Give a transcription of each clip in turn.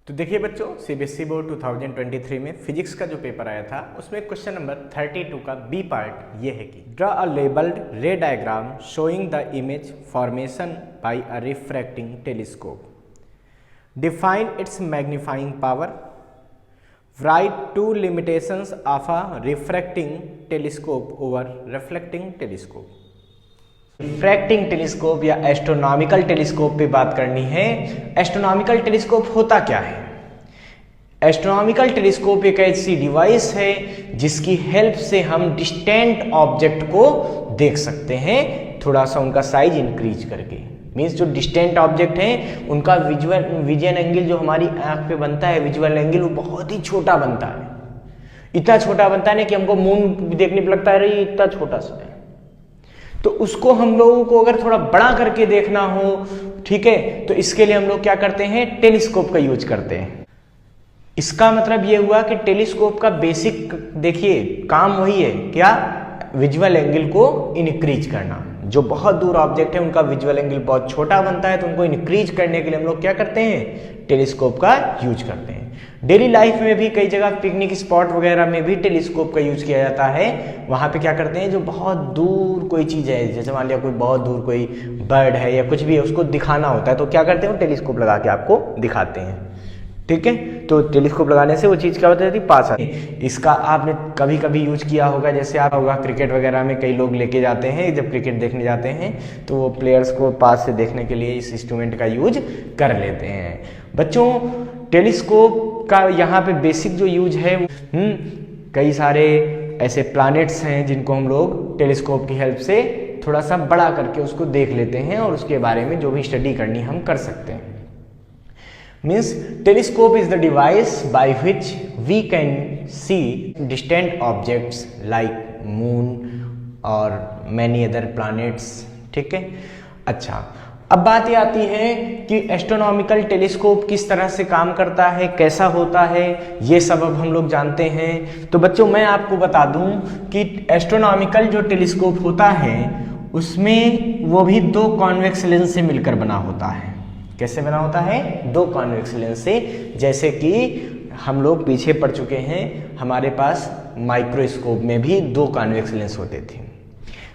तो देखिए बच्चों, सीबीएसई बोर्ड 2023 में फिजिक्स का जो पेपर आया था उसमें क्वेश्चन नंबर 32 का बी पार्ट ये है कि draw a labelled ray diagram showing the image formation by a refracting telescope, define its magnifying power, write two limitations of a refracting telescope over reflecting telescope. Refracting telescope या astronomical telescope पे बात करनी है। Astronomical telescope होता क्या है? Astronomical telescope एक ऐसी डिवाइस है जिसकी हेल्प से हम डिस्टेंट ऑब्जेक्ट को देख सकते हैं, थोड़ा सा उनका साइज इंक्रीज करके। मीन्स जो डिस्टेंट ऑब्जेक्ट हैं उनका विजन एंगल जो हमारी आंख पे बनता है, विजुअल एंगल, वो बहुत ही छोटा बनता है। इतना छोटा बनता है ना कि हमको मून देखने पर लगता है इतना छोटा सा है। तो उसको हम लोगों को अगर थोड़ा बड़ा करके देखना हो, ठीक है, तो इसके लिए हम लोग क्या करते हैं, टेलीस्कोप का यूज करते हैं। इसका मतलब ये हुआ कि टेलीस्कोप का बेसिक देखिए काम वही है, क्या? विजुअल एंगल को इंक्रीज करना। जो बहुत दूर ऑब्जेक्ट है उनका विजुअल एंगल बहुत छोटा बनता है, तो उनको इंक्रीज करने के लिए हम लोग क्या करते हैं, टेलीस्कोप का यूज करते हैं। डेली लाइफ में भी कई जगह पिकनिक स्पॉट वगैरह में भी टेलीस्कोप का यूज किया जाता है। वहां पे क्या करते हैं, जो बहुत दूर कोई चीज है, जैसे मान लिया कोई बहुत दूर कोई बर्ड है या कुछ भी है, उसको दिखाना होता है, तो क्या करते हैं, टेलीस्कोप लगा के आपको दिखाते हैं। ठीक है, तो टेलीस्कोप लगाने से वो चीज़ क्या होती है, पास आती है। इसका आपने कभी कभी यूज किया होगा, जैसे आप होगा क्रिकेट वगैरह में कई लोग लेके जाते हैं, जब क्रिकेट देखने जाते हैं तो वो प्लेयर्स को पास से देखने के लिए इस इंस्ट्रूमेंट का यूज कर लेते हैं। बच्चों, टेलीस्कोप का यहाँ पे बेसिक जो यूज है, कई सारे ऐसे प्लैनेट्स हैं जिनको हम लोग टेलीस्कोप की हेल्प से थोड़ा सा बड़ा करके उसको देख लेते हैं और उसके बारे में जो भी स्टडी करनी हम कर सकते हैं। Means telescope is the device by which we can see distant objects like moon और many other planets। ठीक है, अच्छा, अब बात ये आती है कि एस्ट्रोनॉमिकल टेलीस्कोप किस तरह से काम करता है, कैसा होता है, ये सब अब हम लोग जानते हैं। तो बच्चों, मैं आपको बता दूं कि एस्ट्रोनॉमिकल जो टेलीस्कोप होता है उसमें वो भी दो कॉन्वेक्स लेंस से मिलकर बना होता है। कैसे बना होता है? दो कॉन्वेक्स लेंस से। जैसे कि हम लोग पीछे पढ़ चुके हैं, हमारे पास माइक्रोस्कोप में भी दो कॉन्वेक्स लेंस होते थे,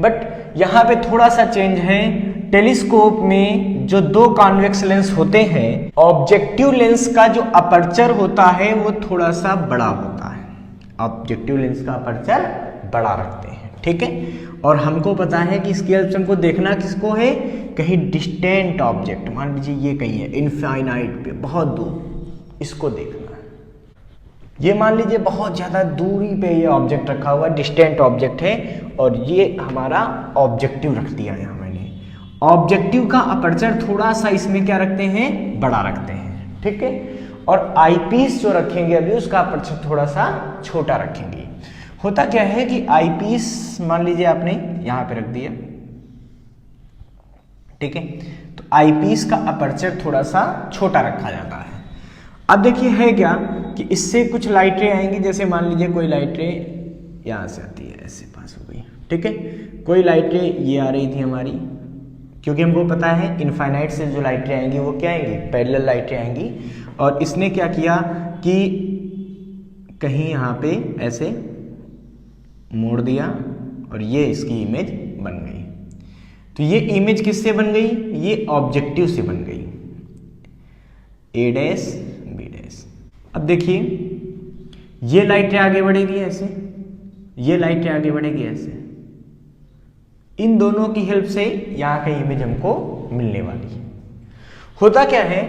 बट यहाँ पे थोड़ा सा चेंज है। टेलीस्कोप में जो दो कॉन्वेक्स लेंस होते हैं, ऑब्जेक्टिव लेंस का जो अपर्चर होता है वो थोड़ा सा बड़ा होता है। ऑब्जेक्टिव लेंस का अपर्चर बड़ा रखते हैं, ठीक है। और हमको पता है कि इसकी हेल्प से हमको देखना किसको है, कहीं डिस्टेंट ऑब्जेक्ट, मान लीजिए ये कहीं है इनफाइनाइट पे, बहुत दूर, इसको देखना है। ये मान लीजिए बहुत ज़्यादा दूरी पे ये ऑब्जेक्ट रखा हुआ है, डिस्टेंट ऑब्जेक्ट है, और ये हमारा ऑब्जेक्टिव रख दिया यहाँ मैंने। ऑब्जेक्टिव का अपर्चर थोड़ा सा इसमें क्या रखते हैं, बड़ा रखते हैं, ठीक है। और आईपीस जो रखेंगे अभी, उसका अपर्चर थोड़ा सा छोटा रखेंगे। होता क्या है कि आईपीस मान लीजिए आपने यहाँ पे रख दिया, ठीक है, तो आईपीस का अपर्चर थोड़ा सा छोटा रखा जाता है। अब देखिए है क्या कि इससे कुछ लाइटें आएंगी, जैसे मान लीजिए कोई लाइटें यहाँ से आती है, ऐसे पास हो गई, ठीक है। कोई लाइटें ये आ रही थी हमारी, क्योंकि हमको पता है इनफाइनाइट से जो लाइटें आएंगी वो क्या आएंगी, पैरेलल लाइटें आएंगी। और इसने क्या किया कि कहीं यहाँ पे ऐसे मोड़ दिया और ये इसकी इमेज बन गई। तो ये इमेज किससे बन गई, ये ऑब्जेक्टिव से बन गई, ए डैश बी डैश। अब देखिए ये लाइटें आगे बढ़ेगी ऐसे, ये लाइटें आगे बढ़ेगी ऐसे, इन दोनों की हेल्प से यहाँ का इमेज हमको मिलने वाली है। होता क्या है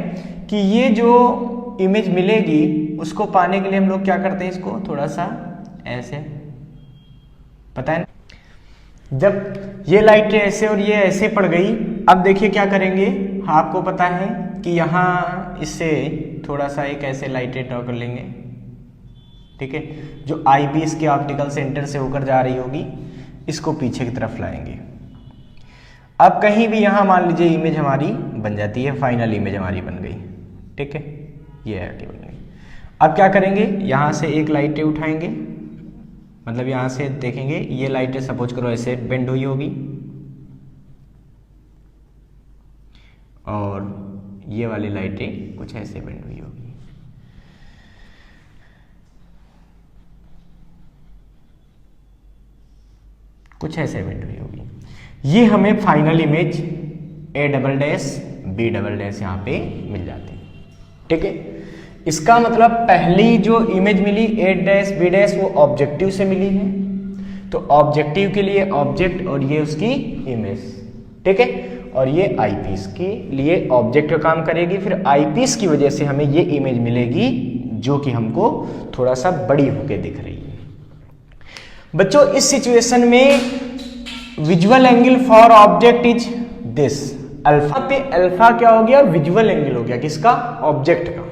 कि ये जो इमेज मिलेगी उसको पाने के लिए हम लोग क्या करते हैं, इसको थोड़ा सा ऐसे, पता है ना, जब ये लाइटें ऐसे और ये ऐसे पड़ गई, अब देखिए क्या करेंगे, आपको पता है कि यहाँ इससे थोड़ा सा एक ऐसे लाइटें ड्रॉ कर लेंगे, ठीक है, जो आईपीस के ऑप्टिकल सेंटर से होकर जा रही होगी, इसको पीछे की तरफ लाएंगे। अब कहीं भी यहाँ मान लीजिए इमेज हमारी बन जाती है, फाइनल इमेज हमारी बन गई, ठीक है, ये आगे बन गई। अब क्या करेंगे, यहाँ से एक लाइटें उठाएंगे, मतलब यहाँ से देखेंगे ये लाइटें सपोज करो ऐसे बेंड हुई होगी, और ये वाली लाइटें कुछ ऐसे बेंड हुई होगी, कुछ ऐसे इवेंट हुई होगी। ये हमें final image A double dash B double dash यहाँ पे मिल जाती है। ठीक है, इसका मतलब पहली जो इमेज मिली A डैश B डैश वो ऑब्जेक्टिव से मिली है, तो ऑब्जेक्टिव के लिए ऑब्जेक्ट और ये उसकी इमेज। ठीक है, और ये आईपीस के लिए ऑब्जेक्ट का काम करेगी, फिर आईपीस की वजह से हमें ये इमेज मिलेगी जो कि हमको थोड़ा सा बड़ी होके दिख रही है। बच्चों इस सिचुएशन में visual angle for object is this, alpha पे अल्फा क्या हो गया, विजुअल एंगल हो गया, किसका, ऑब्जेक्ट का।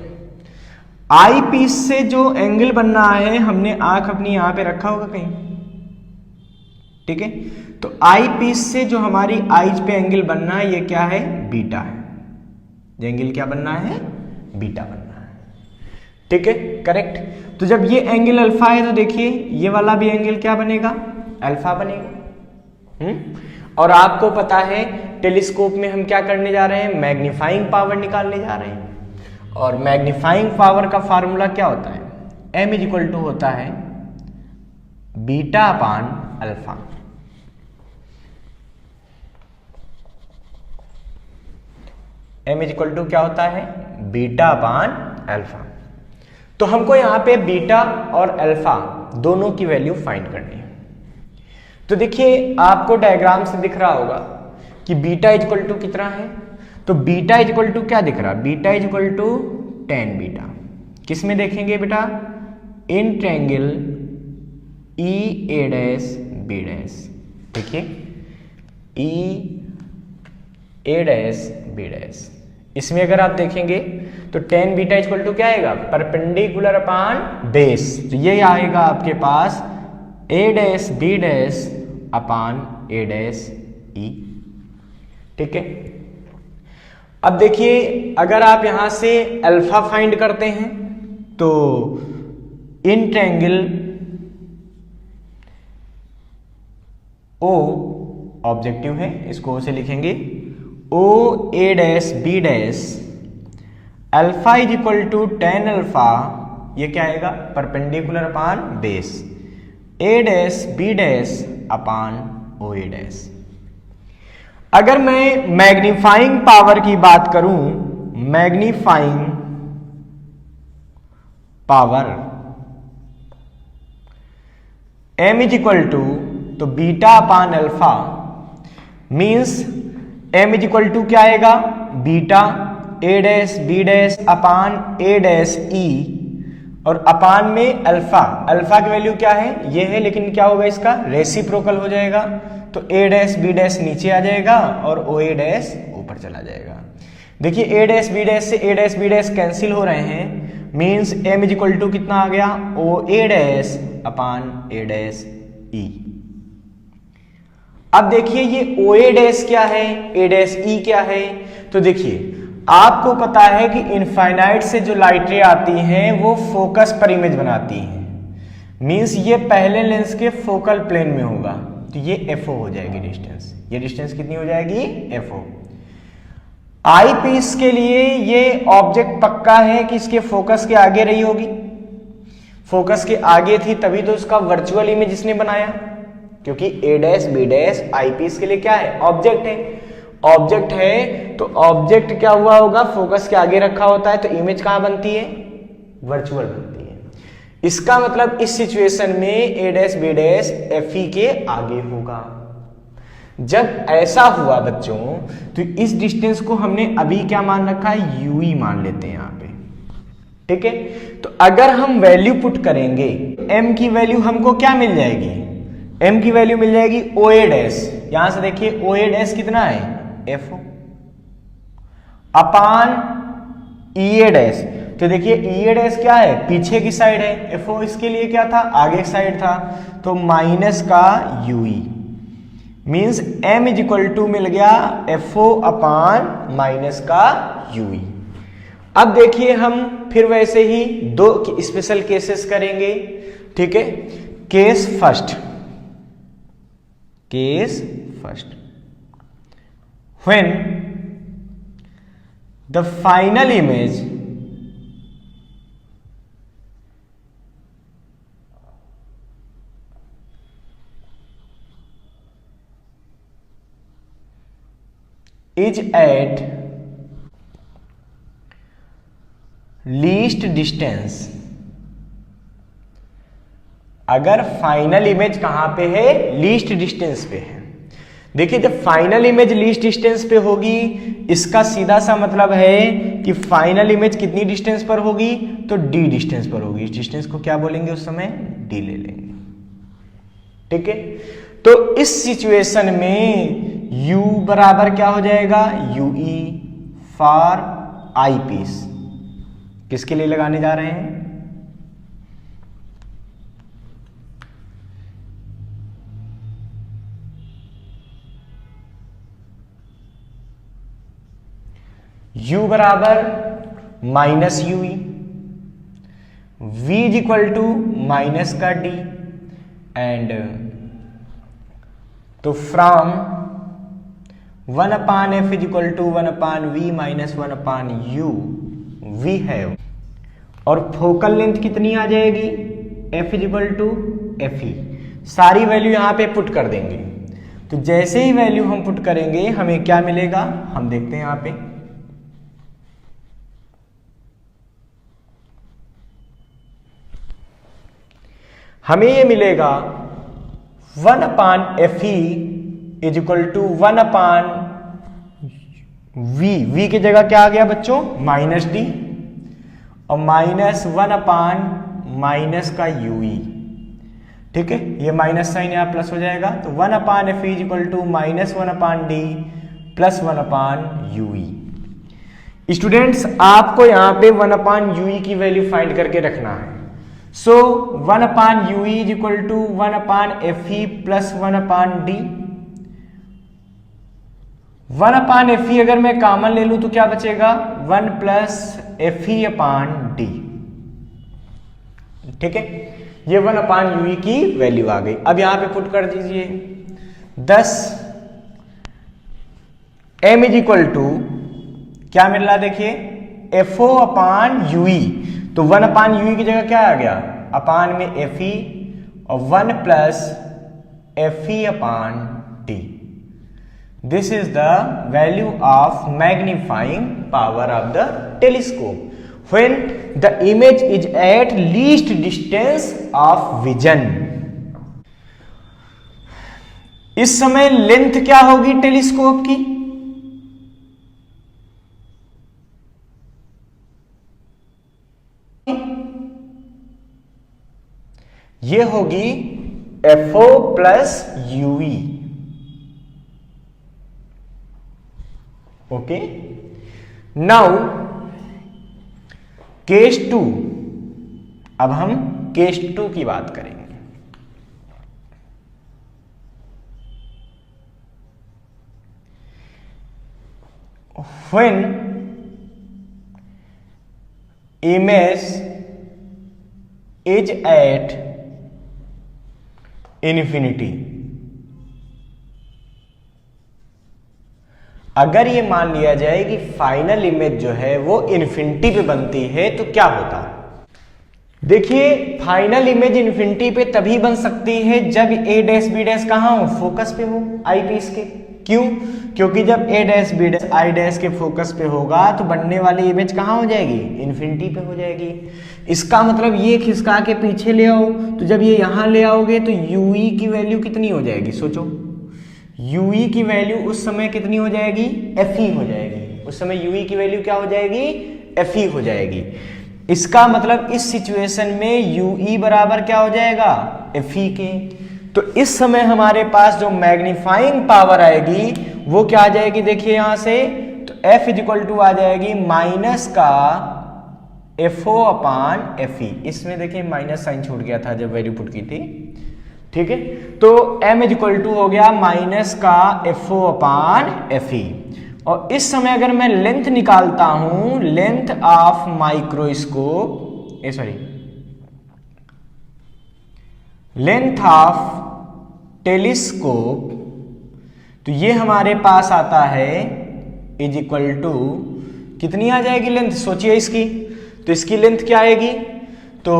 आई पीस से जो एंगल बन रहा है, हमने आंख अपनी यहां पे रखा होगा कहीं, ठीक है, तो आई पीस से जो हमारी आईज पे एंगल बनना है ये क्या है, बीटा है। ये एंगल क्या बनना है, बीटा बनना है। ठीक है, करेक्ट। तो जब ये एंगल अल्फा है तो देखिए ये वाला भी एंगल क्या बनेगा, अल्फा बनेगा। और आपको पता है टेलीस्कोप में हम क्या करने जा रहे हैं, मैग्नीफाइंग पावर निकालने जा रहे हैं। और मैग्नीफाइंग पावर का फार्मूला क्या होता है, m इज इक्वल टू होता है beta upon alpha. m is equal to क्या होता है, बीटा अपान अल्फा। तो हमको यहां पे बीटा और अल्फा दोनों की वैल्यू फाइंड करनी है। तो देखिए आपको डायग्राम से दिख रहा होगा कि बीटा इज इक्वल टू कितना है, तो बीटा इज इक्वल टू क्या दिख रहा, beta is equal to tan beta. किस में देखेंगे बेटा, in triangle E A dash B dash. देखिए E A dash B dash, इसमें अगर आप देखेंगे तो tan beta is equal to क्या आएगा, परपेंडिकुलर अपान बेस। तो ये आएगा आपके पास A dash B dash upon A dash E. ठीक है, अब देखिए अगर आप यहां से अल्फा फाइंड करते हैं तो इन ट्रायंगल ओ ऑब्जेक्टिव है, इसको O से लिखेंगे, O A dash B dash alpha is equal to tan alpha, ये क्या आएगा, perpendicular upon base, A dash B dash upon O A dash. अगर मैं मैग्नीफाइंग पावर की बात करूं, magnifying power m is equal to, तो beta upon alpha means m is equal to क्या आएगा, beta A dash B dash upon A dash E, और upon में अल्फा, अल्फा की वैल्यू क्या है, ये है, लेकिन क्या होगा इसका रेसिप्रोकल हो जाएगा, तो ए डैश बी डैश नीचे आ जाएगा और ओ ए डैश ऊपर चला जाएगा। देखिए ए डैश बी डैश से A dash B dash cancel हो रहे हैं, means m is equal to कितना आ गया, ओ A dash upon A dash ई। अब देखिए ये ओ ए डैश क्या है, ए डैश ई क्या है, तो देखिए आपको पता है कि इनफाइनाइट से जो लाइटें आती हैं वो फोकस पर इमेज बनाती हैं, मींस ये पहले लेंस के फोकल प्लेन में होगा, तो ये FO हो जाएगी डिस्टेंस। ये डिस्टेंस कितनी हो जाएगी, FO। आई पीस के लिए ये ऑब्जेक्ट पक्का है कि इसके फोकस के आगे रही होगी, फोकस के आगे थी तभी तो उसका वर्चुअल इमेज इसने बनाया, क्योंकि A dash B dash eyepiece के लिए क्या है, ऑब्जेक्ट है। ऑब्जेक्ट है तो ऑब्जेक्ट क्या हुआ होगा, फोकस के आगे रखा होता है, तो इमेज कहां बनती है, वर्चुअल बनती है। इसका मतलब इस सिचुएशन में ए डैश बी डैश FE के आगे होगा। जब ऐसा हुआ बच्चों तो इस डिस्टेंस को हमने अभी क्या मान रखा है, UE मान लेते हैं यहां पे। ठीक है, तो अगर हम वैल्यू पुट करेंगे, m की वैल्यू हमको क्या मिल जाएगी, m की वैल्यू मिल जाएगी OA डैश, यहां से देखिए OA डैश कितना है, FO अपान EA डैश, तो देखिए EA डैश क्या है, पीछे की साइड है, FO इसके लिए क्या था, आगे साइड था, तो माइनस का UE, means m is equal to मिल गया FO अपान माइनस का UE। अब देखिए हम फिर वैसे ही दो स्पेशल केसेस करेंगे। ठीक है, case first, case first, when the final image is at least distance, अगर फाइनल इमेज कहां पे है, लीस्ट डिस्टेंस पे है। देखिए जब फाइनल इमेज लीस्ट डिस्टेंस पे होगी, इसका सीधा सा मतलब है कि फाइनल इमेज कितनी डिस्टेंस पर होगी, तो डी डिस्टेंस पर होगी। इस डिस्टेंस को क्या बोलेंगे उस समय, डी ले लेंगे। ठीक है, तो इस सिचुएशन में u बराबर क्या हो जाएगा, ue फॉर आई पीस। किसके लिए लगाने जा रहे हैं, u बराबर minus u e, v is equal to minus का d, एंड तो from 1/f is equal to 1/v minus 1/u we have, और फोकल लेंथ कितनी आ जाएगी, f is equal to f e. सारी वैल्यू यहां पे पुट कर देंगे। तो जैसे ही वैल्यू हम पुट करेंगे हमें क्या मिलेगा, हम देखते हैं यहां पे, हमें ये मिलेगा 1/fe is equal to 1/v, v की जगह क्या आ गया बच्चों, माइनस डी, और माइनस 1/माइनस का ue। ठीक है, ये माइनस साइन यहां प्लस हो जाएगा, तो 1/fe is equal to minus 1/d plus 1/ue। Students आपको यहां पे 1/ue की वैल्यू फाइंड करके रखना है। So 1/ue is equal to 1/fe plus 1/d। 1/fe अगर मैं कॉमन ले लूं तो क्या बचेगा, 1 प्लस fe/d। ठीक है, ये 1/ue की वैल्यू आ गई। अब यहां पे पुट कर दीजिए 10 m इज इक्वल टू क्या मिल रहा, देखिए FO/UE। तो 1/UE की जगह क्या आ गया, अपान में FE, और 1 plus FE/d। This is the value of magnifying power of the telescope when the image is at least distance of vision. इस समय लेंथ क्या होगी टेलीस्कोप की, ये होगी FO plus UE। Okay, now case 2, अब हम केस 2 की बात करेंगे। When image is at infinity, अगर ये मान लिया जाए कि फाइनल इमेज जो है वो इन्फिनिटी पे बनती है तो क्या होता है। देखिए फाइनल इमेज इन्फिनिटी पे तभी बन सकती है जब a डैश b डैश कहां हो, फोकस पे हो, आई पीस के। क्यों, क्योंकि जब a dash b dash I dash के फोकस पे होगा तो बनने वाली इमेज कहां हो जाएगी, इन्फिनिटी पे हो जाएगी। इसका मतलब ये खिसका के पीछे ले आओ, तो जब ये यहां ले आओगे तो ue की वैल्यू कितनी हो जाएगी, सोचो ue की वैल्यू उस समय कितनी हो जाएगी, fe हो जाएगी। उस समय ue की वैल्यू क्या हो जाएगी, fe हो जाएगी। इसका मतलब इस सिचुएशन में ue बराबर क्या हो जाएगा, fe के। तो इस समय हमारे पास जो मैग्नीफाइंग पावर आएगी वो क्या आ जाएगी, देखिए यहां से, तो f इज इक्वल टू आ जाएगी माइनस का FO/fe। इसमें देखिए माइनस साइन छूट गया था जब वैल्यू पुट की थी। ठीक है, तो m इज इक्वल टू हो गया माइनस का FO/fe। और इस समय अगर मैं लेंथ निकालता हूं, length of microscope, length of telescope, तो ये हमारे पास आता है इज इक्वल टू कितनी आ जाएगी लेंथ, सोचिए इसकी, तो इसकी लेंथ क्या आएगी, तो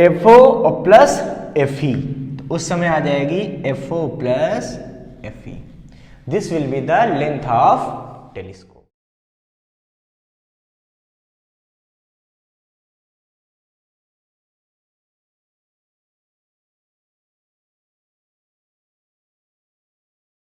FO और प्लस FE, तो उस समय आ जाएगी FO plus FE। This will be the length of telescope.